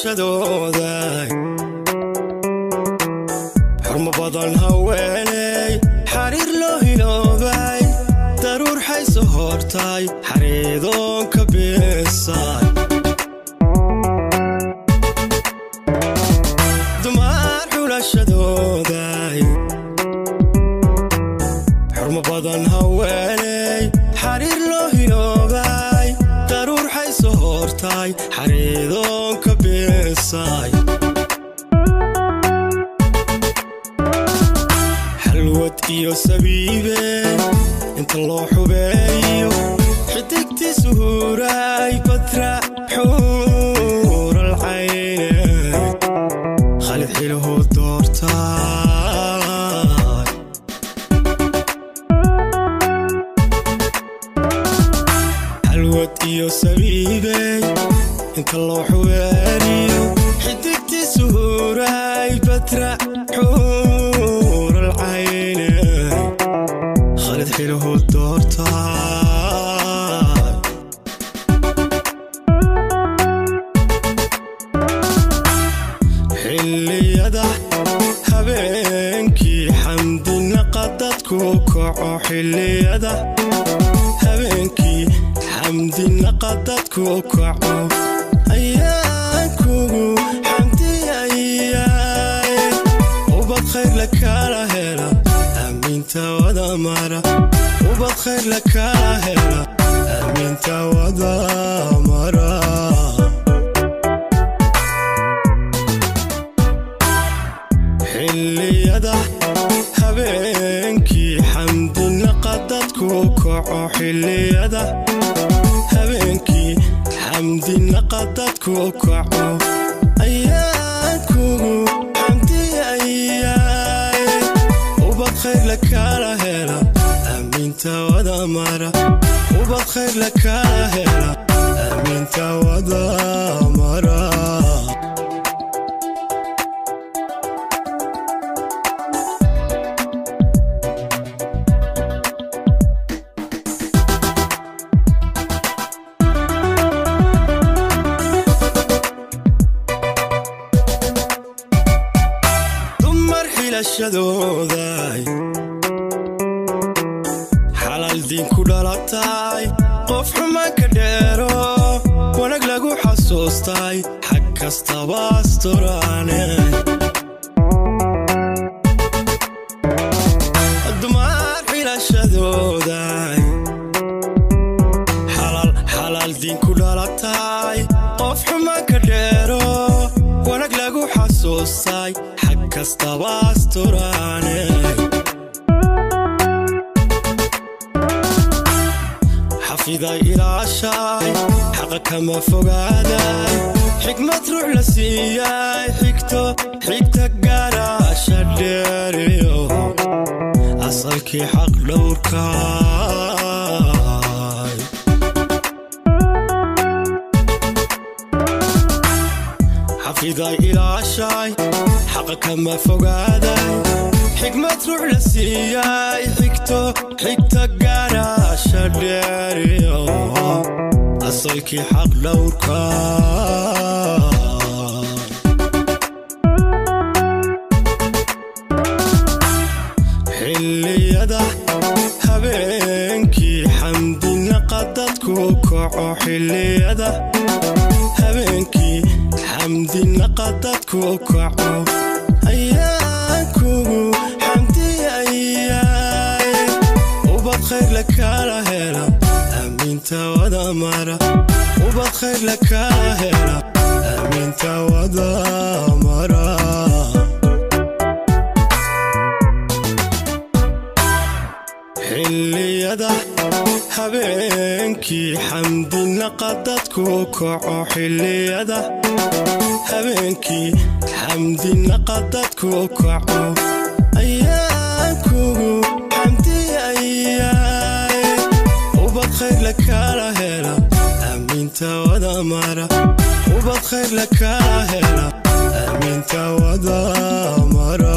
xilashadooday xurmo badan haweeney xariir loo hiloobay daruur xayso hortay xariidoonka beesay dumar xulashadooday xurmo badan haweeney xariir loo hiloobay daruur xayso hortay xariidoonka beesay xalwad iyo sabiibe inta loo xubeeyo xidigtiisu huray badra xuur alcayne khalid xiluhu doortay xalwad iyo sabiibe inta loo xubeeyo xidigtiisu huray badra xuur alcayne khalid xiluhu doortay xilliyada habeenkii xamdinaqa dadku kaco xilliyada habeenkii xamdinaqa dadku kaco ayaan kugu xamdiyayay ubad khayr la kala hela aaminta wada mara ubad khayr la kala hela aaminta wada mara xilliyada habeenkii xamdinaqa dadku kaco xilliyada habeenkii xamdinaqa dadku kaco ayaan kugu xamdiyayay ubad khayr la kala hela aaminta wada mara ubad khayr la kala hela aaminta wada mara xilashadooday xalaal diin ku dhalatay qof xumaan ka dheero wanag lagu xasuustay xag kastaba asturaane dumar xilashadooday xalaal diin ku dhalatay qof xumaan ka dheero wanag lagu xasuustay kastaba asturaane xafiday ilaashay xaqa kama fogaaday xikmad ruux la siiyay xigta gaaraasha dheeriyo asalkii xaq dhowrkay xafiday ilaashay xaqa kama fogaaday xikmad ruux la siiyay xigta gaaraasha dheeriyo asalkii xaq dhowrkay xilliyada habeenkii xamdinaqa dadku kaco xilliyada habeenkii xamdinaqa dadku kaco ayaan kugu xamdiyayay ubad khayr la kala hela aaminta wada mara ubad khayr la kala hela aaminta wada mara xilliyada habeenkii xamdinaqa dadku kaco xilliyada habeenkii xamdinaqa dadku kaco ayaan kugu xamdiyayay ubad khayr la kala hela aaminta wada mara ubad khayr la kala hela aaminta wada mara